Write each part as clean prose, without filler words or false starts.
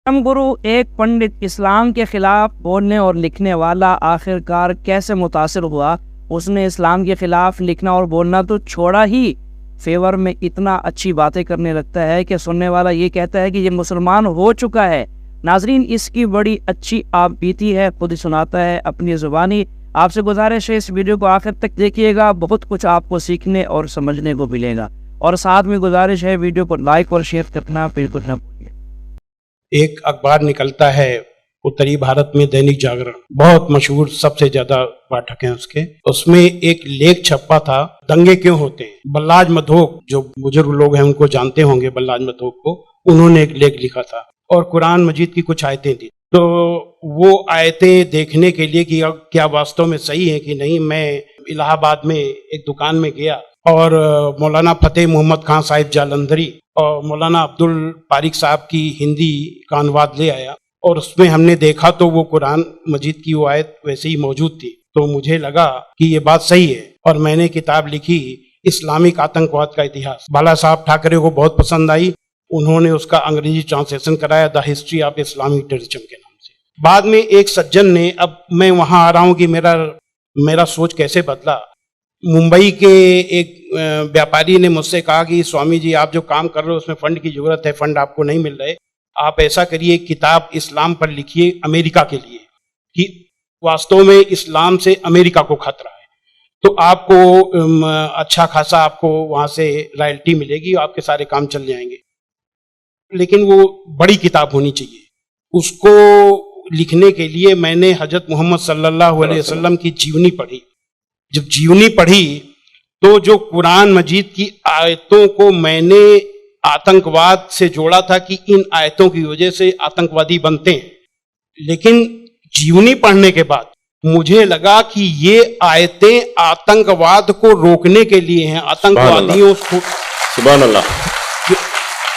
परम गुरु एक पंडित इस्लाम के खिलाफ बोलने और लिखने वाला आखिरकार कैसे मुतासिर हुआ। उसने इस्लाम के खिलाफ लिखना और बोलना तो छोड़ा ही, फेवर में इतना अच्छी बातें करने लगता है कि सुनने वाला ये कहता है कि ये मुसलमान हो चुका है। नाजरीन, इसकी बड़ी अच्छी आप बीती है, खुद ही सुनाता है अपनी जुबानी। आपसे गुजारिश है इस वीडियो को आखिर तक देखिएगा, बहुत कुछ आपको सीखने और समझने को मिलेगा। और साथ में गुजारिश है वीडियो को लाइक और शेयर करना बिल्कुल न भूलिए। एक अखबार निकलता है उत्तरी भारत में, दैनिक जागरण, बहुत मशहूर, सबसे ज्यादा पाठक हैं उसके। उसमें एक लेख छपा था, दंगे क्यों होते हैं। बल्लाज मधोक, जो बुजुर्ग लोग हैं उनको जानते होंगे बल्लाज मधोक को, उन्होंने एक लेख लिखा था और कुरान मजीद की कुछ आयतें थी। तो वो आयतें देखने के लिए कि क्या वास्तव में सही है कि नहीं, मैं इलाहाबाद में एक दुकान में गया और मौलाना फतेह मोहम्मद खान साहिब जालंधरी और मौलाना अब्दुल पारिक साहब की हिंदी का अनुवाद ले आया और उसमें हमने देखा तो वो कुरान मजीद की वो आयत वैसे ही मौजूद थी। तो मुझे लगा कि ये बात सही है और मैंने किताब लिखी, इस्लामिक आतंकवाद का इतिहास। बाला साहब ठाकरे को बहुत पसंद आई, उन्होंने उसका अंग्रेजी ट्रांसलेशन कराया, the history of Islamic terrorism के नाम से। बाद में एक सज्जन ने, अब मैं वहां आ रहा हूं कि मेरा सोच कैसे बदला। मुंबई के एक व्यापारी ने मुझसे कहा कि स्वामी जी, आप जो काम कर रहे हो उसमें फंड की जरूरत है, फंड आपको नहीं मिल रहे, आप ऐसा करिए, किताब इस्लाम पर लिखिए अमेरिका के लिए कि वास्तव में इस्लाम से अमेरिका को खतरा है, तो आपको अच्छा खासा आपको वहां से रॉयल्टी मिलेगी, आपके सारे काम चल जाएंगे। लेकिन वो बड़ी किताब होनी चाहिए। उसको लिखने के लिए मैंने हजरत मोहम्मद सल्लल्लाहु अलैहि वसल्लम की जीवनी पढ़ी। जब जीवनी पढ़ी तो जो कुरान मजीद की आयतों को मैंने आतंकवाद से जोड़ा था कि इन आयतों की वजह से आतंकवादी बनते हैं, लेकिन जीवनी पढ़ने के बाद मुझे लगा कि ये आयतें आतंकवाद को रोकने के लिए हैं, आतंकवादियों को, सुभान अल्लाह,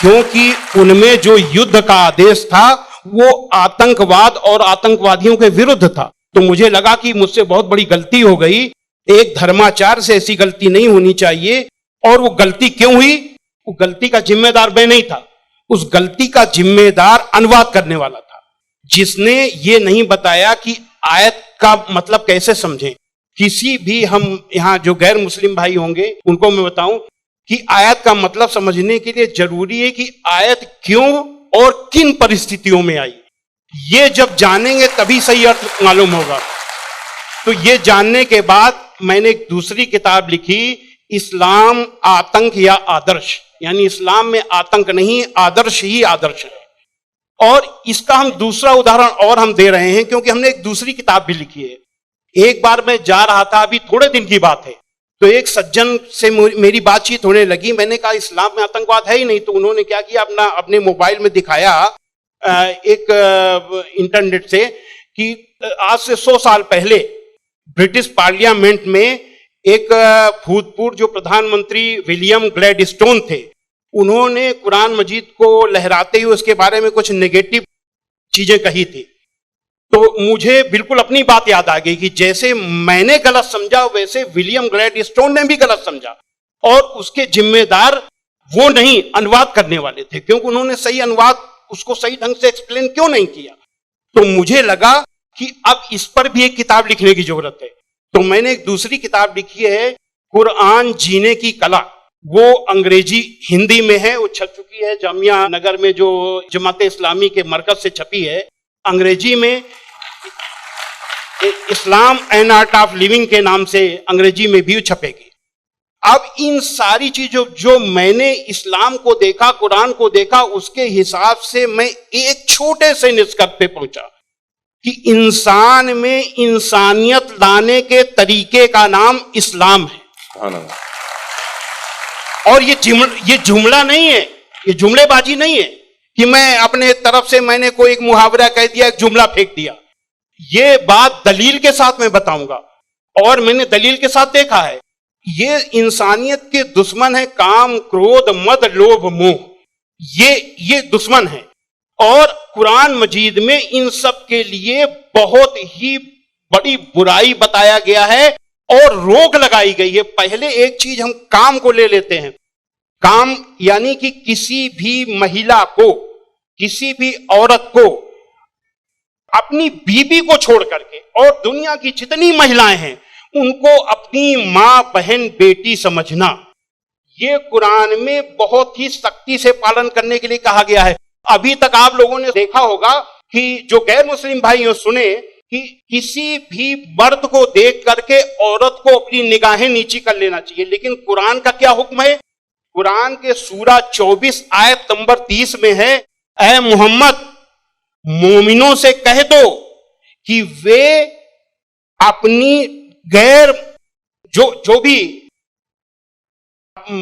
क्योंकि उनमें जो युद्ध का आदेश था वो आतंकवाद और आतंकवादियों के विरुद्ध था। तो मुझे लगा कि मुझसे बहुत बड़ी गलती हो गई, एक धर्माचार्य से ऐसी गलती नहीं होनी चाहिए। और वो गलती क्यों हुई? वो गलती का जिम्मेदार मैं नहीं था, उस गलती का जिम्मेदार अनुवाद करने वाला था, जिसने ये नहीं बताया कि आयत का मतलब कैसे समझें। किसी भी, हम यहाँ जो गैर मुस्लिम भाई होंगे उनको मैं बताऊं कि आयत का मतलब समझने के लिए जरूरी है कि आयत क्यों और किन परिस्थितियों में आई। ये जब जानेंगे तभी सही अर्थ मालूम होगा। तो ये जानने के बाद मैंने एक दूसरी किताब लिखी, इस्लाम आतंक या आदर्श, यानी इस्लाम में आतंक नहीं, आदर्श ही आदर्श है। और इसका हम दूसरा उदाहरण और हम दे रहे हैं क्योंकि हमने एक दूसरी किताब भी लिखी है। एक बार मैं जा रहा था, अभी थोड़े दिन की बात है, तो एक सज्जन से मेरी बातचीत होने लगी। मैंने कहा इस्लाम में आतंकवाद है ही नहीं। तो उन्होंने क्या किया, अपने मोबाइल में दिखाया एक इंटरनेट से कि आज से 100 साल पहले ब्रिटिश पार्लियामेंट में एक भूतपूर्व जो प्रधानमंत्री विलियम ग्लैडस्टोन थे, उन्होंने कुरान मजीद को लहराते हुए उसके बारे में कुछ नेगेटिव चीजें कही थी। तो मुझे बिल्कुल अपनी बात याद आ गई कि जैसे मैंने गलत समझा वैसे विलियम ग्लैडस्टोन ने भी गलत समझा, और उसके जिम्मेदार वो नहीं, अनुवाद करने वाले थे, क्योंकि उन्होंने सही अनुवाद उसको सही ढंग से एक्सप्लेन क्यों नहीं किया। तो मुझे लगा कि अब इस पर भी एक किताब लिखने की जरूरत है। तो मैंने एक दूसरी किताब लिखी है, कुरान जीने की कला। वो अंग्रेजी हिंदी में है, वो छप चुकी है जामिया नगर में, जो जमात इस्लामी के मरकज से छपी है। अंग्रेजी में इस्लाम एंड आर्ट ऑफ लिविंग के नाम से अंग्रेजी में भी छपेगी। अब इन सारी चीजों जो मैंने इस्लाम को देखा, कुरान को देखा, उसके हिसाब से मैं एक छोटे से निष्कर्ष पे पहुंचा कि इंसान में इंसानियत लाने के तरीके का नाम इस्लाम है। और ये जुमला नहीं है, ये जुमलेबाजी नहीं है कि मैं अपने तरफ से मैंने कोई एक मुहावरा कह दिया, एक जुमला फेंक दिया। ये बात दलील के साथ मैं बताऊंगा, और मैंने दलील के साथ देखा है। ये इंसानियत के दुश्मन है, काम, क्रोध, मद, लोभ, मोह, ये दुश्मन है। और कुरान मजीद में इन सब के लिए बहुत ही बड़ी बुराई बताया गया है और रोक लगाई गई है। पहले एक चीज हम काम को ले लेते हैं। काम यानी कि किसी भी महिला को, किसी भी औरत को अपनी बीबी को छोड़ करके और दुनिया की जितनी महिलाएं हैं उनको अपनी मां, बहन, बेटी समझना, ये कुरान में बहुत ही सख्ती से पालन करने के लिए कहा गया है। अभी तक आप लोगों ने देखा होगा कि जो गैर मुस्लिम भाई हो सुने कि किसी भी मर्द को देख करके औरत को अपनी निगाहें नीची कर लेना चाहिए, लेकिन कुरान का क्या हुक्म है? कुरान के सूरा 24 आयत नंबर 30 में है, ऐ मोहम्मद मोमिनों से कह दो कि वे अपनी गैर जो भी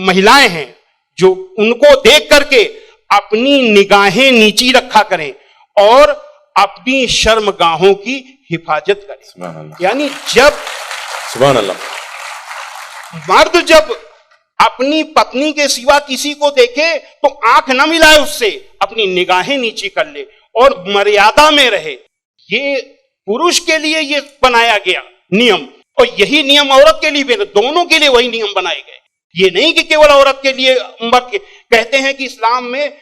महिलाएं हैं जो उनको देख करके अपनी निगाहें नीची रखा करें और अपनी शर्मगाहों की हिफाजत करें। यानी जब सुभान अल्लाह, मर्द जब अपनी पत्नी के सिवा किसी को देखे तो आंख न मिलाए उससे, अपनी निगाहें नीची कर ले और मर्यादा में रहे। ये पुरुष के लिए ये बनाया गया नियम और यही नियम औरत के लिए भी, दोनों के लिए वही नियम बनाए गए। ये नहीं कि केवल औरत के लिए, मर्द के कहते हैं कि इस्लाम में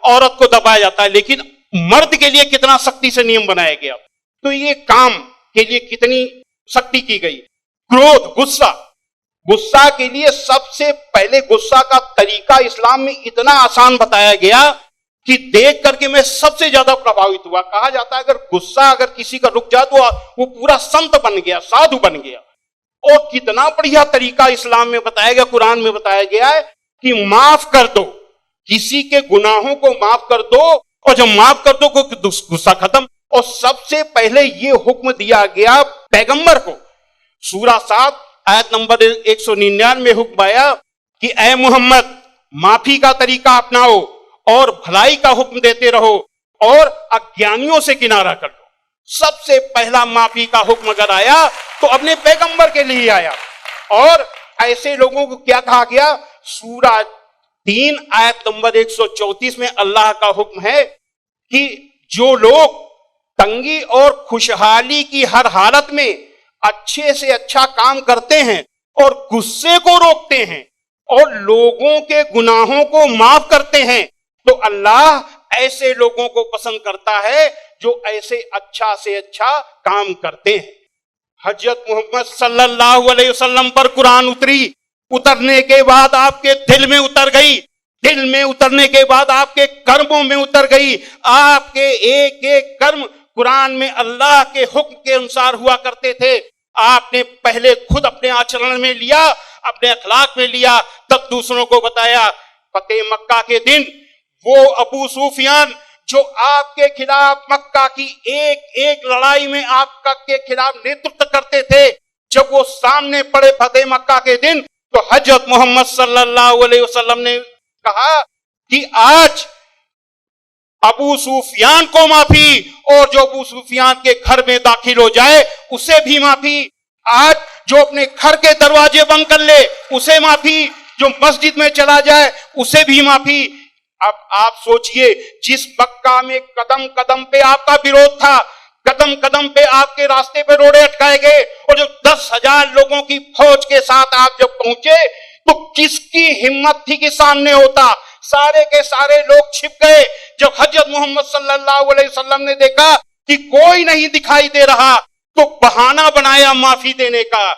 औरत को दबाया जाता है, लेकिन मर्द के लिए कितना सख्ती से नियम बनाया गया। तो ये काम के लिए कितनी सख्ती की गई। क्रोध, गुस्सा के लिए सबसे पहले गुस्सा का तरीका इस्लाम में इतना आसान बताया गया कि देख करके मैं सबसे ज्यादा प्रभावित हुआ। कहा जाता है अगर गुस्सा अगर किसी का रुक जाए तो वो पूरा संत बन गया, साधु बन गया। और कितना बढ़िया तरीका इस्लाम में बताया गया, कुरान में बताया गया है कि माफ कर दो, किसी के गुनाहों को माफ कर दो, और जब माफ कर दो गुस्सा खत्म। और सबसे पहले ये हुक्म दिया गया पैगंबर को। सूरा 7 आयत नंबर 199 में हुक्म आया कि ऐ मोहम्मद माफी का तरीका अपनाओ और भलाई का हुक्म देते रहो और अज्ञानियों से किनारा कर दो। सबसे पहला माफी का हुक्म अगर आया तो अपने पैगंबर के लिए आया। और ऐसे लोगों को क्या कहा गया? सूरा 3 आयत नंबर 134 में अल्लाह का हुक्म है कि जो लोग तंगी और खुशहाली की हर हालत में अच्छे से अच्छा काम करते हैं और गुस्से को रोकते हैं और लोगों के गुनाहों को माफ करते हैं, तो अल्लाह ऐसे लोगों को पसंद करता है जो ऐसे अच्छा से अच्छा काम करते हैं। हजरत मोहम्मद सल्लल्लाहु अलैहि वसल्लम पर कुरान उतरने के बाद आपके दिल में उतर गई, दिल में उतरने के बाद आपके कर्मों में उतर गई। आपके एक एक कर्म कुरान में अल्लाह के हुक्म के अनुसार हुआ करते थे। आपने पहले खुद अपने आचरण में लिया, अपने अखलाक में लिया, तब दूसरों को बताया। फतेह मक्का के दिन वो अबू सुफियान जो आपके खिलाफ मक्का की एक एक लड़ाई में आपका के खिलाफ नेतृत्व करते थे, जब वो सामने पड़े फतेह मक्का के दिन, तो हजरत मोहम्मद सल्लल्लाहु अलैहि वसल्लम ने कहा कि आज अबू सुफियान को माफी, और जो अबू सुफियान के घर में दाखिल हो जाए उसे भी माफी। आज जो अपने घर के दरवाजे बंद कर ले उसे माफी, जो मस्जिद में चला जाए उसे भी माफी। अब आप सोचिए, जिस मक्का में कदम कदम पे आपका विरोध था, कदम कदम पे आपके रास्ते पे रोड़े अटकाए गए, और जो 10,000 लोगों की फौज के साथ आप जब पहुंचे तो किसकी हिम्मत थी कि सामने होता? सारे के सारे लोग छिप गए। जब हजरत मोहम्मद सल्लल्लाहु अलैहि वसल्लम ने देखा कि कोई नहीं दिखाई दे रहा, तो बहाना बनाया माफी देने का।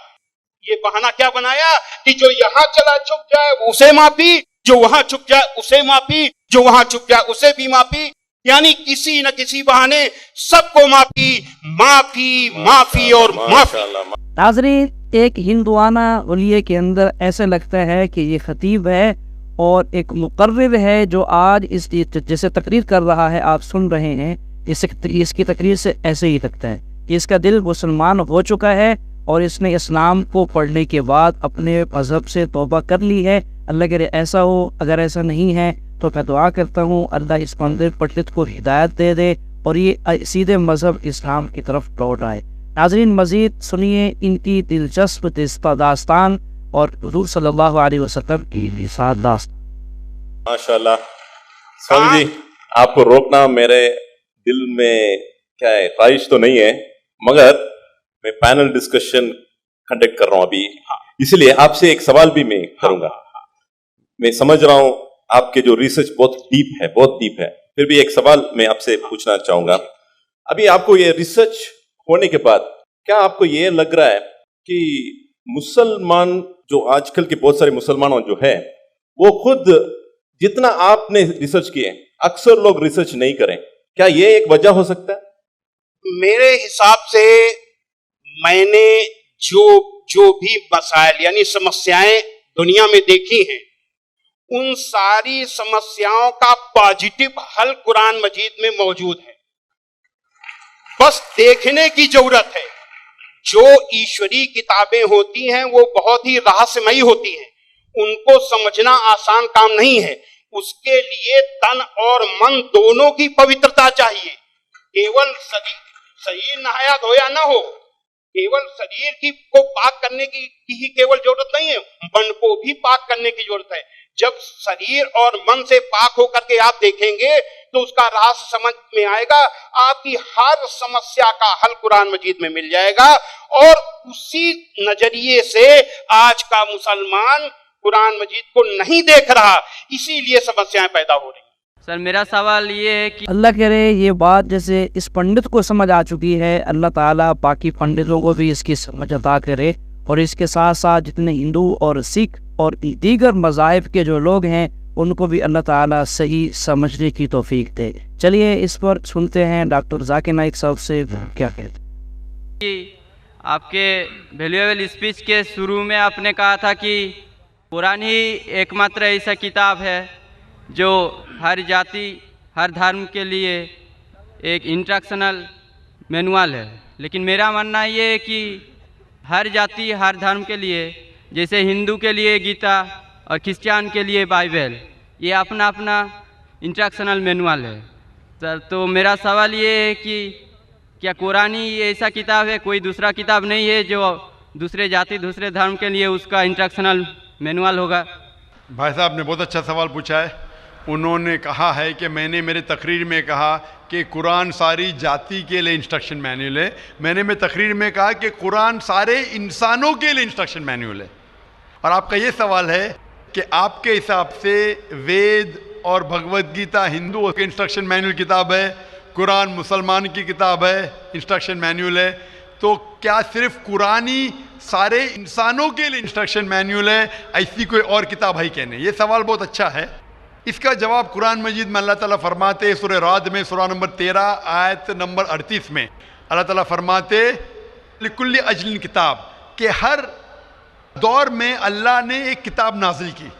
ये बहाना क्या बनाया कि जो यहां चला छुप जाए उसे माफी, जो वहां छुप जाए उसे माफी, जो वहां छुप जाए उसे भी माफी। यानी किसी न किसी बहाने सबको माफी, माफी, माफी और माफी। नाज़रीन, एक हिंदुआना वलिये के अंदर ऐसे लगता है कि ये खतीब है और एक मुकर्रिर है जो आज इस जैसे तकरीर कर रहा है, आप सुन रहे हैं, इसकी तकरीर से ऐसे ही लगता है कि इसका दिल मुसलमान हो चुका है और इसने इस्लाम को पढ़ने के बाद अपने मज़हब से तौबा कर ली है। अल्लाह करे ऐसा हो। अगर ऐसा नहीं है तो मैं दुआ करता हूँ अल्लाह इस मंदिर पंडित को हिदायत दे दे और ये सीधे मज़हब इस्लाम की तरफ लौट आए। नाज़रीन, मज़ीद सुनिए इनकी दिलचस्प दास्तान और हुज़ूर सल्लल्लाहु अलैहि वसल्लम की साथ दास्तान। माशाल्लाह। स्वामी जी, आपको रोकना मेरे दिल में क्या है, ख्वाहिश तो नहीं है, मगर मैं पैनल डिस्कशन कंडक्ट कर रहा हूं अभी, इसलिए आपसे एक सवाल भी मैं करूंगा। मैं समझ रहा हूं आपके जो रिसर्च बहुत डीप है, फिर भी एक सवाल मैं आपसे पूछना चाहूंगा। अभी आपको ये रिसर्च होने के बाद क्या आपको ये लग रहा है कि मुसलमान जो आजकल के बहुत सारे मुसलमान जो है वो खुद जितना आपने रिसर्च किए अक्सर लोग रिसर्च नहीं करें, क्या ये एक वजह हो सकता है? मेरे हिसाब से मैंने जो भी मसाइल यानी समस्याएं दुनिया में देखी हैं, उन सारी समस्याओं का पॉजिटिव हल कुरान मजीद में मौजूद है। बस देखने की जरूरत है। जो ईश्वरी किताबें होती हैं वो बहुत ही रहस्यमयी होती हैं, उनको समझना आसान काम नहीं है। उसके लिए तन और मन दोनों की पवित्रता चाहिए। केवल शरीर नहाया धोया ना हो, केवल शरीर की को पाक करने की ही केवल जरूरत नहीं है, मन को भी पाक करने की जरूरत है। जब शरीर और मन से पाक होकर के आप देखेंगे तो उसका रहस्य समझ में आएगा। आपकी हर समस्या का हल कुरान मजीद में मिल जाएगा। और उसी नजरिए से आज का मुसलमान कुरान मजीद को नहीं देख रहा, इसीलिए समस्याएं पैदा हो रही। सर मेरा सवाल ये है कि अल्लाह करे ये बात जैसे इस पंडित को समझ आ चुकी है, अल्लाह ताला बाकी पंडितों को भी इसकी समझ अता करे, और इसके साथ साथ जितने हिंदू और सिख और दीगर मज़ाहिब के जो लोग हैं उनको भी अल्लाह ताला सही समझने की तौफीक दे। चलिए इस पर सुनते हैं डॉक्टर जाकिर नाइक साहब से क्या कहते हैं। कि आपके वैल्यूएबल स्पीच के शुरू में आपने कहा था कि कुरान ही एकमात्र ऐसा किताब है जो हर जाति हर धर्म के लिए एक इंस्ट्रक्शनल मैनुअल है। लेकिन मेरा मानना ये है कि हर जाति हर धर्म के लिए, जैसे हिंदू के लिए गीता और क्रिश्चियन के लिए बाइबल, ये अपना अपना इंस्ट्रक्शनल मैनुअल है। सर तो मेरा सवाल ये है कि क्या कुरान ही ऐसा किताब है, कोई दूसरा किताब नहीं है जो दूसरे जाति दूसरे धर्म के लिए उसका इंस्ट्रक्शनल मैनुअल होगा? भाई साहब ने बहुत अच्छा सवाल पूछा है। उन्होंने कहा है कि मैंने मेरे तकरीर में कहा कि कुरान सारी जाति के लिए इंस्ट्रक्शन मैनुअल है। मैंने मेरे तकरीर में कहा कि कुरान सारे इंसानों के लिए इंस्ट्रक्शन मैनुअल है। और आपका ये सवाल है कि आपके हिसाब से वेद और भगवद गीता हिंदुओं के इंस्ट्रक्शन मैनुअल किताब है, कुरान मुसलमान की किताब है, इंस्ट्रक्शन मैनुअल है, तो क्या सिर्फ कुरान ही सारे इंसानों के लिए इंस्ट्रक्शन मैनुअल है, ऐसी कोई और किताब है कहने? ये सवाल बहुत अच्छा है। इसका जवाब कुरान मजीद में अल्लाह ताला फरमाते, सूरह राद में सूरह नंबर 13 आयत नंबर 38 में अल्लाह ताला फरमाते लिकुल्ली अजलिन किताब, कि हर दौर में अल्लाह ने एक किताब नाजिल की।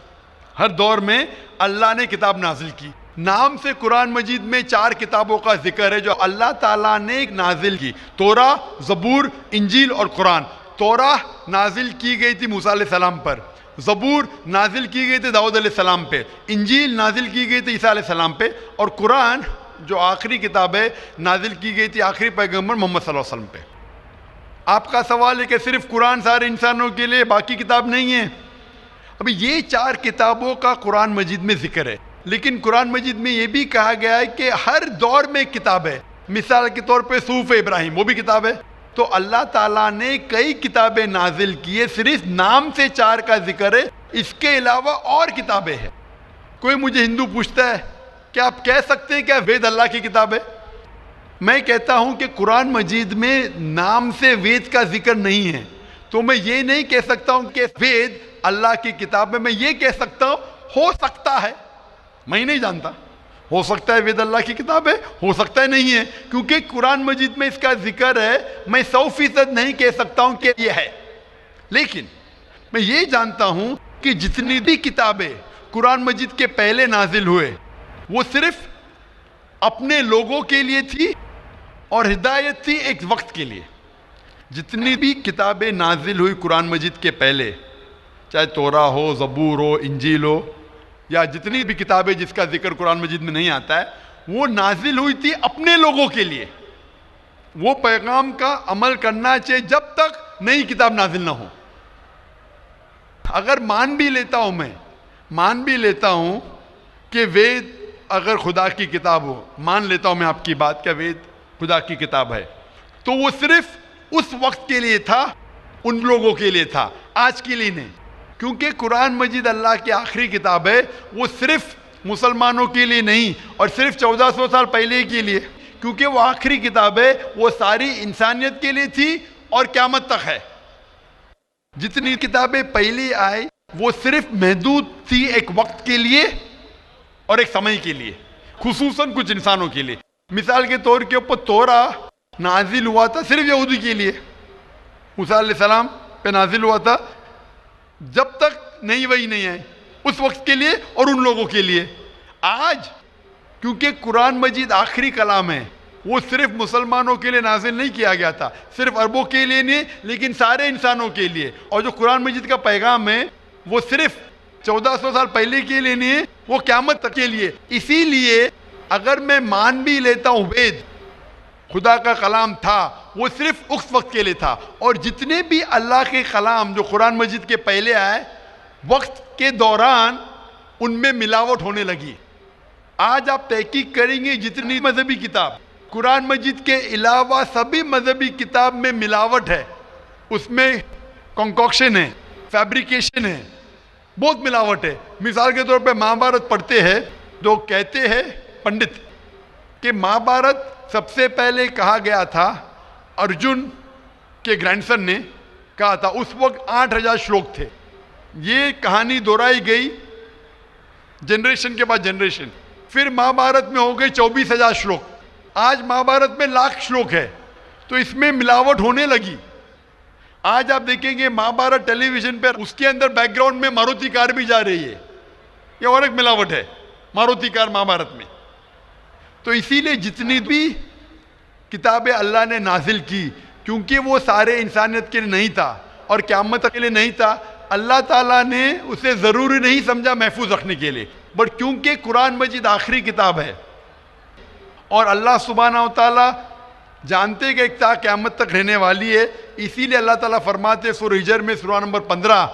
हर दौर में अल्लाह ने किताब नाजिल की। नाम से कुरान मजीद में 4 किताबों का जिक्र है जो अल्लाह ताला ने नाजिल की, तोरा, ज़बूर, इंजील और कुरान। तोरा नाजिल की गई थी मूसा अलैहिस्सलाम पर, ज़बूर नाजिल की गई थी दाऊद अलैहिस्सलाम पे, इंजील नाजिल की गई थी ईसा अलैहिस्सलाम पे, और कुरान जो आखिरी किताब है नाजिल की गई थी आखिरी पैगंबर मोहम्मद सल्लल्लाहु अलैहि वसल्लम पे। आपका सवाल है कि सिर्फ कुरान सारे इंसानों के लिए, बाकी किताब नहीं है। अभी ये 4 किताबों का कुरान मजीद में जिक्र है, लेकिन कुरान मजीद में ये भी कहा गया है कि हर दौर में किताब है। मिसाल के तौर पे सूफ इब्राहिम, वो भी किताब है। तो अल्लाह ताला ने कई किताबें नाजिल की है, सिर्फ नाम से 4 का जिक्र है, इसके अलावा और किताबें हैं। कोई मुझे हिंदू पूछता है क्या आप कह सकते हैं क्या वेद अल्लाह की किताब है? मैं कहता हूं कि कुरान मजीद में नाम से वेद का जिक्र नहीं है, तो मैं ये नहीं कह सकता हूं कि वेद अल्लाह की किताब है। मैं ये कह सकता हूं हो सकता है, मैं नहीं जानता, हो सकता है वेद अल्लाह की किताब है, हो सकता है नहीं है, क्योंकि कुरान मजीद में इसका जिक्र है। मैं 100% नहीं कह सकता हूं कि यह है, लेकिन मैं ये जानता हूं कि जितनी भी किताबें कुरान मजीद के पहले नाजिल हुए वो सिर्फ अपने लोगों के लिए थी और हिदायत थी एक वक्त के लिए। जितनी भी किताबें नाजिल हुई कुरान मजीद के पहले, चाहे तोरा हो, ज़बूर हो, इंजील हो, या जितनी भी किताबें जिसका जिक्र कुरान मजीद में नहीं आता है, वो नाजिल हुई थी अपने लोगों के लिए। वो पैगाम का अमल करना चाहिए जब तक नई किताब नाजिल ना हो। अगर मान भी लेता हूं कि वेद अगर खुदा की किताब हो, मान लेता हूं मैं आपकी बात, क्या वेद खुदा की किताब है, तो वो सिर्फ उस वक्त के लिए था, उन लोगों के लिए था, आज के लिए नहीं। क्योंकि कुरान मजीद अल्लाह की आखिरी किताब है, वो सिर्फ मुसलमानों के लिए नहीं और सिर्फ 1400 साल पहले के लिए, क्योंकि वो आखिरी किताब है, वो सारी इंसानियत के लिए थी और क़यामत तक है। जितनी किताबें पहले आई वो सिर्फ महदूद थी एक वक्त के लिए और एक समय के लिए, खुसूसन कुछ इंसानों के लिए। मिसाल के तौर के ऊपर तोरा नाजिल हुआ था सिर्फ यहूदी के लिए, मूसा अलैहिस्सलाम पे नाजिल हुआ था जब तक नई वही नहीं आई, उस वक्त के लिए और उन लोगों के लिए। आज क्योंकि कुरान मजीद आखिरी कलाम है, वो सिर्फ मुसलमानों के लिए नाजिल नहीं किया गया था, सिर्फ अरबों के लिए नहीं, लेकिन सारे इंसानों के लिए। और जो कुरान मजीद का पैगाम है वो सिर्फ 1400 साल पहले के लिए नहीं है, वो क़यामत तक के लिए। इसीलिए अगर मैं मान भी लेता हूँ वेद खुदा का कलाम था, वो सिर्फ उस वक्त के लिए था। और जितने भी अल्लाह के कलाम जो कुरान मजीद के पहले आए, वक्त के दौरान उनमें मिलावट होने लगी। आज आप तहकीक करेंगे जितनी मजहबी किताब, कुरान मजीद के अलावा सभी मजहबी किताब में मिलावट है, उसमें कंकॉक्शन है, फैब्रिकेशन है, बहुत मिलावट है। मिसाल के तौर पे महाभारत पढ़ते हैं, जो कहते हैं पंडित कि महाभारत सबसे पहले कहा गया था, अर्जुन के ग्रैंडसन ने कहा था, उस वक्त 8000 श्लोक थे। ये कहानी दोहराई गई जनरेशन के बाद जनरेशन, फिर महाभारत में हो गई 24,000 श्लोक, आज महाभारत में लाख श्लोक है। तो इसमें मिलावट होने लगी। आज आप देखेंगे महाभारत टेलीविजन पर, उसके अंदर बैकग्राउंड में मारुति कार भी जा रही है, ये और एक मिलावट है मारुति कार महाभारत में। तो इसीलिए जितनी भी किताबें अल्लाह ने नाजिल की, क्योंकि वो सारे इंसानियत के लिए नहीं था और क़यामत के लिए नहीं था, अल्लाह ताला ने उसे ज़रूरी नहीं समझा महफूज रखने के लिए। बट क्योंकि कुरान मजीद आखिरी किताब है और अल्लाह सुब्हानहू व तआला जानते कि एक क़यामत तक रहने वाली है, इसीलिए अल्लाह ताला फरमाते सूरह हिजर में सूरा नंबर 15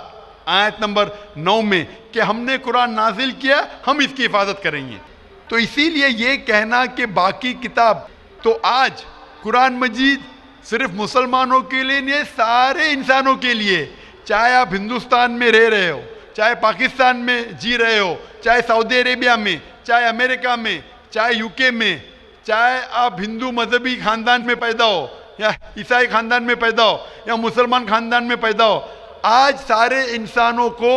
आयत नंबर 9 में कि हमने कुरान नाजिल किया, हम इसकी हिफाजत करेंगे। तो इसीलिए ये कहना कि बाकी किताब, तो आज कुरान मजीद सिर्फ मुसलमानों के लिए नहीं, सारे इंसानों के लिए। चाहे आप हिंदुस्तान में रह रहे हो, चाहे पाकिस्तान में जी रहे हो, चाहे सऊदी अरेबिया में, चाहे अमेरिका में, चाहे यूके में, चाहे आप हिंदू मजहबी ख़ानदान में पैदा हो या ईसाई ख़ानदान में पैदा हो या मुसलमान ख़ानदान में पैदा हो, आज सारे इंसानों को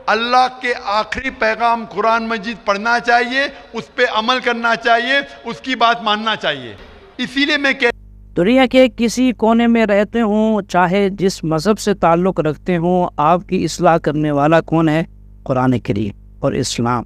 अल्लाह के आखिरी पैगाम कुरान मजीद पढ़ना चाहिए, उस पर अमल करना चाहिए, उसकी बात मानना चाहिए। इसीलिए मैं कह दुनिया के किसी कोने में रहते हों, चाहे जिस मज़हब से ताल्लुक़ रखते हों, आपकी इस्लाह करने वाला कौन है? कुरान करीम और इस्लाम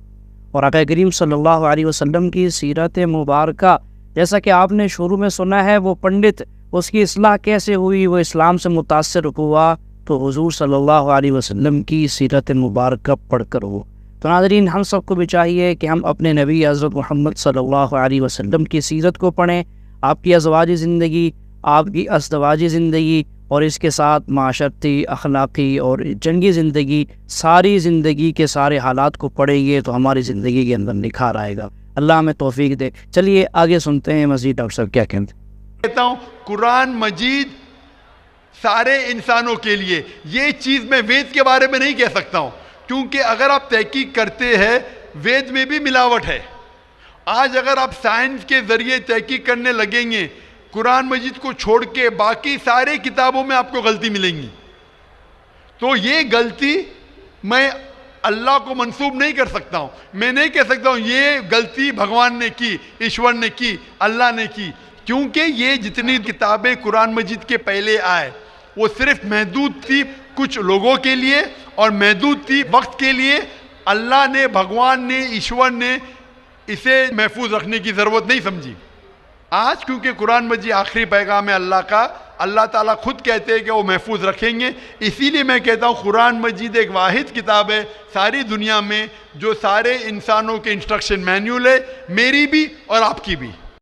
और आका करीम सल्लल्लाहु अलैहि वसल्लम की सीरत मुबारका। जैसा कि आपने शुरू में सुना है, वो पंडित, उसकी इस्लाह कैसे हुई, वो इस्लाम से मुतासिर हुआ तो हुजूर सल्लल्लाहु अलैहि वसल्लम की सीरत मुबारका पढ़कर हो। तो नाज़रीन, हम सबको भी चाहिए कि हम अपने नबी हज़रत मोहम्मद सल्लल्लाहु अलैहि वसल्लम की सीरत को पढ़ें। आपकी अज़वाजी ज़िंदगी, आपकी अज़दवाजी ज़िंदगी और इसके साथ माशरती, अखलाक़ी और जंगी ज़िंदगी, सारी ज़िंदगी के सारे हालात को पढ़ेंगे तो हमारी ज़िंदगी के अंदर निखार आएगा। अल्लाह हमें तौफीक दे। चलिए आगे सुनते हैं मज़ीद डॉक्टर साहब क्या कहता हूँ। कुरान मजीद सारे इंसानों के लिए, ये चीज़ मैं वेद के बारे में नहीं कह सकता हूँ, क्योंकि अगर आप तहकीक करते हैं वेद में भी मिलावट है। आज अगर आप साइंस के ज़रिए तहकीक करने लगेंगे, कुरान मजीद को छोड़ के बाकी सारे किताबों में आपको गलती मिलेंगी। तो ये गलती मैं अल्लाह को मंसूब नहीं कर सकता हूँ। मैं नहीं कह सकता हूँ ये गलती भगवान ने की, ईश्वर ने की, अल्लाह ने की, क्योंकि ये जितनी किताबें कुरान मजीद के पहले आए वो सिर्फ महदूद थी कुछ लोगों के लिए और महदूद थी वक्त के लिए। अल्लाह ने, भगवान ने, ईश्वर ने इसे महफूज रखने की ज़रूरत नहीं समझी। आज क्योंकि कुरान मजीद आखिरी पैगाम है अल्लाह का, अल्लाह ताला खुद कहते हैं कि वो महफूज रखेंगे। इसीलिए मैं कहता हूँ कुरान मजीद एक वाहिद किताब है सारी दुनिया में जो सारे इंसानों के इंस्ट्रक्शन मैन्यूल है, मेरी भी और आपकी भी।